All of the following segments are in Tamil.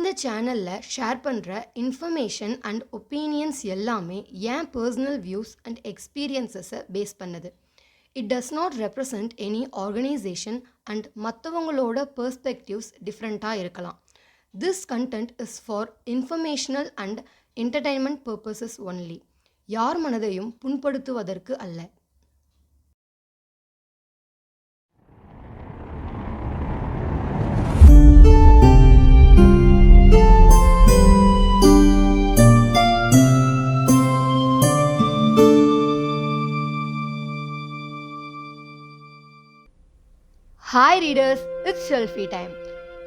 இந்த சேனலில் ஷேர் பண்ணுற இன்ஃபர்மேஷன் அண்ட் ஒப்பீனியன்ஸ் எல்லாமே என் பர்சனல் வியூஸ் அண்ட் எக்ஸ்பீரியன்ஸஸை பேஸ் பண்ணுது. It does not represent any organisation and மற்றவங்களோட பெர்ஸ்பெக்டிவ்ஸ் டிஃப்ரெண்ட்டாக இருக்கலாம். This content is for informational and entertainment purposes only. யார் மனதையும் புண்படுத்துவதற்கு அல்ல. Hi readers, it's Shelfie time.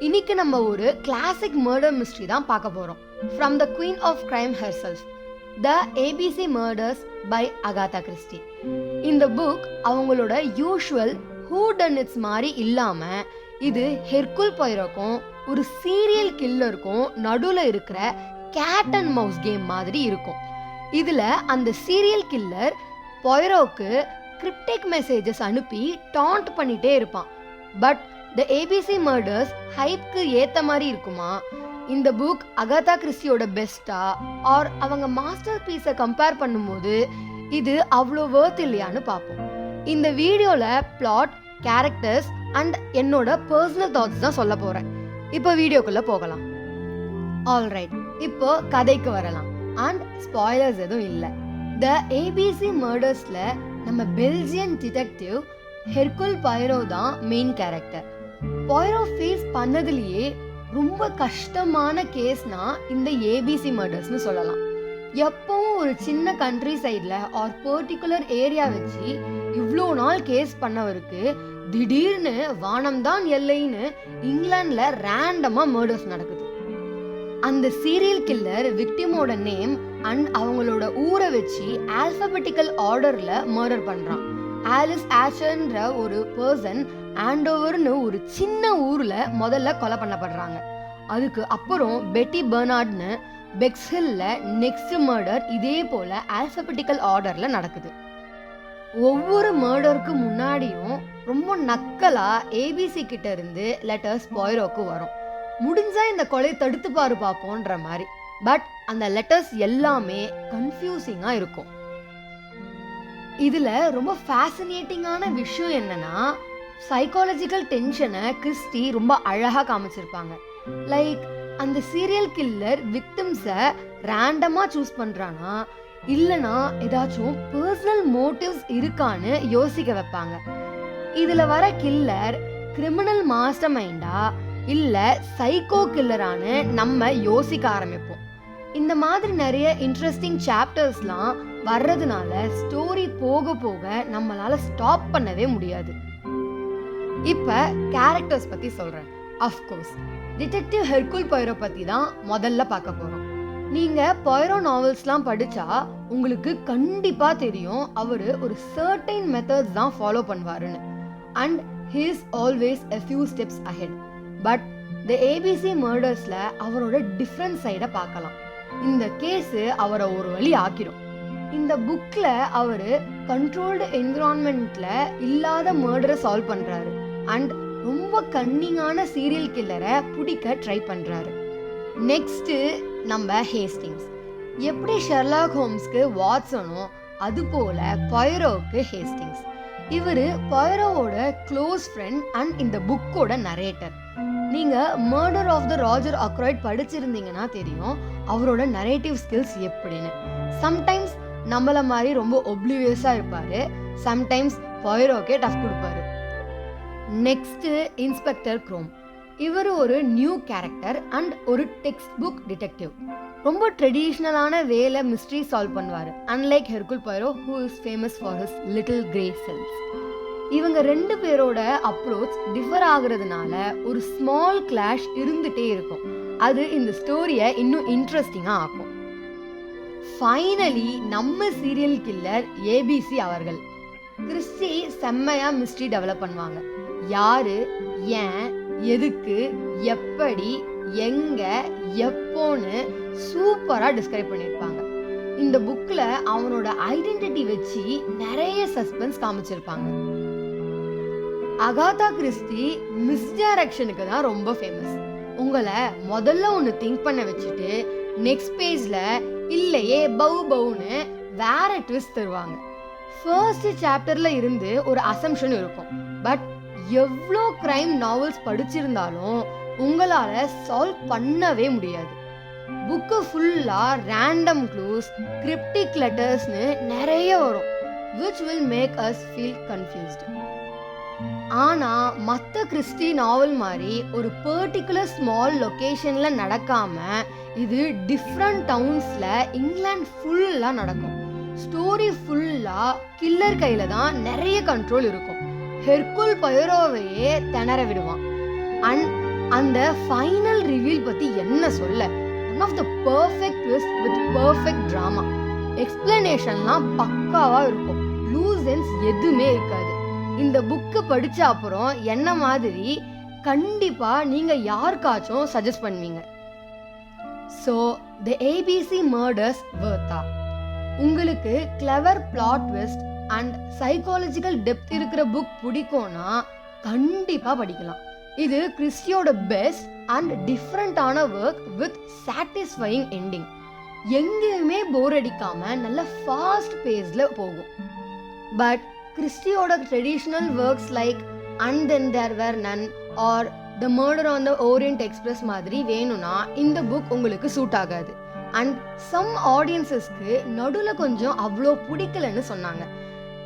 இன்னைக்கு நம்ம ஒரு கிளாசிக் மர்டர் மிஸ்ட்ரி தான் பார்க்க போகிறோம். From the queen of crime herself, the ABC murders by Agatha Christie. இந்த புக் அவங்களோட யூஷுவல் ஹூடனிட்ஸ் மாதிரி இல்லாமல் இது ஹெர்குல் பொய்ரோக்கும் ஒரு சீரியல் கில்லருக்கும் நடுவில் இருக்கிற கேட் அண்ட் மவுஸ் கேம் மாதிரி இருக்கும். இதில் அந்த சீரியல் கில்லர் பொய்ரோக்கு கிரிப்டிக் மெசேஜஸ் அனுப்பி டாண்ட் பண்ணிகிட்டே இருப்பான். பட் த ஏபிசி மர்டர்ஸ் ஹைப்க்கு ஏற்ற மாதிரி இருக்குமா? இந்த புக் அகாதா கிறிஸ்டியோட பெஸ்ட்டா ஆர் அவங்க மாஸ்டர் பீஸை கம்பேர் பண்ணும்போது இது அவ்வளோ வேர்த் இல்லையான்னு பார்ப்போம். இந்த வீடியோவில் பிளாட், கேரக்டர்ஸ் அண்ட் என்னோட பர்சனல் தாட்ஸ் தான் சொல்ல போகிறேன். இப்போ வீடியோக்குள்ளே போகலாம். ஆல்ரைட், இப்போ கதைக்கு வரலாம். அண்ட் ஸ்பாய்லர்ஸ் எதுவும் இல்லை. த ஏபிசி மர்டர்ஸில் நம்ம பெல்ஜியன் டிடெக்டிவ் ஹெர்குல் பொய்ரோ தான் மெயின் கேரக்டர். பொய்ரோ ஃபேஸ் பண்ணதுலேயே ரொம்ப கஷ்டமான கேஸ்னா இந்த ஏபிசி மர்டர்ஸ்னு சொல்லலாம். எப்பவும் ஒரு சின்ன கண்ட்ரி சைடில் ஆர் பர்டிகுலர் ஏரியா வச்சு இவ்வளோ நாள் கேஸ் பண்ணவருக்கு திடீர்னு வானம்தான் எல்லைன்னு இங்கிலாண்டில் ரேண்டமாக மர்டர்ஸ் நடக்குது. அந்த சீரியல் கில்லர் விக்டிமோட நேம் அண்ட் அவங்களோட ஊரை வச்சு ஆல்பபெட்டிக்கல் ஆர்டரில் மர்டர் பண்ணுறான். ஆலிஸ் ஆஷர்ன்ற ஒரு பர்சன் ஆண்டோவர்னு ஒரு சின்ன ஊரில் முதல்ல கொலை பண்ணப்படுறாங்க. அதுக்கு அப்புறம் பெட்டி பெர்னார்ட்னு பெக்ஸ்ஹில்ல நெக்ஸ்ட் மர்டர் இதே போல் ஆல்பபெட்டிக்கல் ஆர்டரில் நடக்குது. ஒவ்வொரு மர்டருக்கு முன்னாடியும் ரொம்ப நக்கலாக ஏபிசி கிட்ட இருந்து லெட்டர்ஸ் பொய்ரோக்கு வரும். முடிஞ்சா இந்த கொலை தடுத்து பாரு பார்ப்போன்ற மாதிரி. பட் அந்த லெட்டர்ஸ் எல்லாமே கன்ஃபியூசிங்காக இருக்கும். இதில் ரொம்ப ஃபேசினேட்டிங்கான விஷயம் என்னன்னா, சைக்காலஜிக்கல் டென்ஷனை கிறிஸ்டி ரொம்ப அழகாக காமிச்சிருப்பாங்க. லைக் அந்த சீரியல் கில்லர் விக்டிம்ஸை ரேண்டமாக சூஸ் பண்ணுறானா இல்லைனா ஏதாச்சும் பர்சனல் மோட்டிவ்ஸ் இருக்கான்னு யோசிக்க வைப்பாங்க. இதில் வர கில்லர் கிரிமினல் மாஸ்டர் மைண்டா இல்லை சைக்கோ கில்லரானு நம்ம யோசிக்க ஆரம்பிப்போம். இந்த மாதிரி நிறைய இன்ட்ரெஸ்டிங் சாப்டர்ஸ்லாம் வர்றதுனால ஸ்டோரி போக போக நம்மளால ஸ்டாப் பண்ணவே முடியாது. இப்போ கேரக்டர்ஸ் பற்றி சொல்கிறேன். அஃப்கோர்ஸ் டிடெக்டிவ் ஹெர்குல் பொய்ரோ பற்றி தான் முதல்ல பார்க்க போகிறோம். நீங்கள் பொய்ரோ நாவல்ஸ்லாம் படித்தா உங்களுக்கு கண்டிப்பாக தெரியும் அவர் ஒரு சர்டைன் மெத்தட்ஸ் தான் ஃபாலோ பண்ணுவாருன்னு. And he is always a few steps ahead. But the ABC மர்டர்ஸில் அவரோட டிஃப்ரெண்ட் சைடை பார்க்கலாம். இந்த கேஸு அவரை ஒரு வழி ஆக்கிடும். இந்த புக்கில் அவர் கண்ட்ரோல்டு என்விரான்மெண்ட்டில் இல்லாத மர்டரை சால்வ் பண்ணுறாரு அண்ட் ரொம்ப கன்னிங்கான சீரியல் கில்லரை பிடிக்க ட்ரை பண்ணுறாரு. நெக்ஸ்ட்டு நம்ம ஹேஸ்டிங்ஸ். எப்படி ஷெர்லாக் ஹோம்ஸ்க்கு வாட்சனோ அதுபோல் பொய்ரோவுக்கு ஹேஸ்டிங்ஸ். இவர் பொய்ரோவோட க்ளோஸ் ஃப்ரெண்ட் அண்ட் இந்த புக்கோட நரேட்டர். நீங்கள் murder of the Rajat Aykroyd படிச்சிருந்தீங்கன்னா தெரியும் அவரோட நரேட்டிவ் ஸ்கில்ஸ் எப்படின்னு. சம்டைம்ஸ் நம்மளை மாதிரி ரொம்ப ஒப்ளிவியஸாக இருப்பார், சம்டைம்ஸ் பொய்ரோக்கே டஃப் கொடுப்பாரு. Next inspector Crome. இவர் ஒரு நியூ கேரக்டர் அண்ட் ஒரு டெக்ஸ்ட் புக் டிடெக்டிவ். ரொம்ப ட்ரெடிஷ்னலான வேலை மிஸ்ட்ரி சால்வ் பண்ணுவார். Unlike Hercule Poirot who is famous for his little grey cells. இவங்க ரெண்டு பேரோட அப்ரோச் டிஃபர் ஆகுறதுனால ஒரு ஸ்மால் கிளாஷ் இருந்துகிட்டே இருக்கும். அது இந்த ஸ்டோரியை இன்னும் இன்ட்ரெஸ்டிங்காக ஆக்கும். ஃபைனலி நம்ம சீரியல் கில்லர் ஏபிசி அவர்கள். கிறிஸ்டி செம்மையாக மிஸ்ட்ரி டெவலப் பண்ணுவாங்க. யாரு, ஏன், எதுக்கு, எப்படி, எங்கே, எப்போன்னு சூப்பராக டிஸ்கிரைப் பண்ணியிருப்பாங்க. இந்த புக்கில் அவனோட ஐடென்டிட்டி வச்சு நிறைய சஸ்பென்ஸ் காமிச்சிருப்பாங்க. அகாதா கிறிஸ்டி மிஸ்டைரக்ஷனுக்கு தான் ரொம்ப ஃபேமஸ். உங்களை முதல்ல ஒன்று திங்க் பண்ண வச்சுட்டு நெக்ஸ்ட் பேஜ்ல இல்லையே பவு பவுன்னு வேற ட்விஸ்ட் தருவாங்க. ஃபர்ஸ்ட் சாப்டர்ல இருந்து ஒரு அசம்ஷன் இருக்கும், பட் எவ்வளோ கிரைம் நாவல்ஸ் படிச்சிருந்தாலும் உங்களால சால்வ் பண்ணவே முடியாது. புக்கு ஃபுல்லா ரேண்டம் க்ளூஸ், கிரிப்டிக் லெட்டர்ஸ்னு நிறைய வரும், which will make us feel confused. ஆனா மற்ற கிறிஸ்டி நாவல் மாதிரி ஒரு பர்டிகுலர் ஸ்மால் லொகேஷன்ல நடக்காம இது டிஃப்ரெண்ட் டவுன்ஸ்ல இங்கிலாந்து ஃபுல்லா நடக்கும். ஸ்டோரி ஃபுல்லா கில்லர் கையில தான் நிறைய கண்ட்ரோல் இருக்கும். ஹெர்குல் பைரோவையே திணற விடுவான். அண்ட் அந்த ஃபைனல் ரிவீல் பத்தி என்ன சொல்ல, one of the perfect twist with perfect drama. எக்ஸ்பிளனேஷன்லாம் பக்காவா இருக்கும், லூஸ் எண்ட்ஸ் எதுவுமே இருக்காது. இந்த புக்கு படிச்ச அப்புறம் என்ன மாதிரி கண்டிப்பா நீங்க யாருக்காச்சும் சஜஸ்ட் பண்ணுவீங்க. ஸோ தி ஏபிசி மர்டர்ஸ் வர்த்தா. உங்களுக்கு clever plot twist and psychological depth இருக்கிற புக் பிடிக்கும்னா கண்டிப்பா படிக்கலாம். இது கிறிஸ்டியோட பெஸ்ட் அண்ட் டிஃப்ரெண்டான ஒர்க் வித் சாட்டிஸ்ஃபையிங் எண்டிங். எங்கேயுமே போர் அடிக்காம நல்ல ஃபாஸ்ட் பேஸ்ல போகும். பட் கிறிஸ்டியோட traditional works like and then there were none or the murder on the Orient Express மாதிரி வேணும்னா இந்த புக் உங்களுக்கு சூட் ஆகாது. அண்ட் சம் ஆடியன்ஸஸ்க்கு நடுவில் கொஞ்சம் அவ்வளோ பிடிக்கலன்னு சொன்னாங்க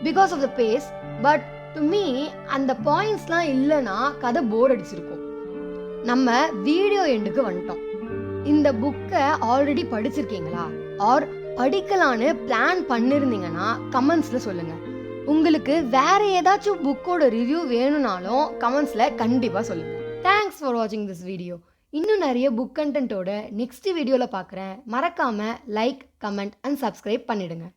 because of the pace. But to me அந்த பாயிண்ட்ஸ்லாம் இல்லைன்னா கதை போர் அடிச்சிருக்கும். நம்ம வீடியோ எண்டுக்கு வந்துட்டோம். இந்த புக்கை ஆல்ரெடி படிச்சிருக்கீங்களா ஆர் படிக்கலான்னு பிளான் பண்ணிருந்தீங்கன்னா கமெண்ட்ஸ்ல சொல்லுங்க. உங்களுக்கு வேற ஏதாச்சும் புக்கோட ரிவ்யூ வேணும்னாலும் கமெண்ட்ஸ்ல கண்டிப்பா சொல்லுங்க. தேங்க்ஸ் ஃபார் வாட்சிங் திஸ் வீடியோ. இன்னும் நிறைய புக் கண்டென்ட்டோட நெக்ஸ்ட் வீடியோல பார்க்குறேன். மறக்காம லைக், கமெண்ட் அண்ட் சப்ஸ்கிரைப் பண்ணிடுங்க.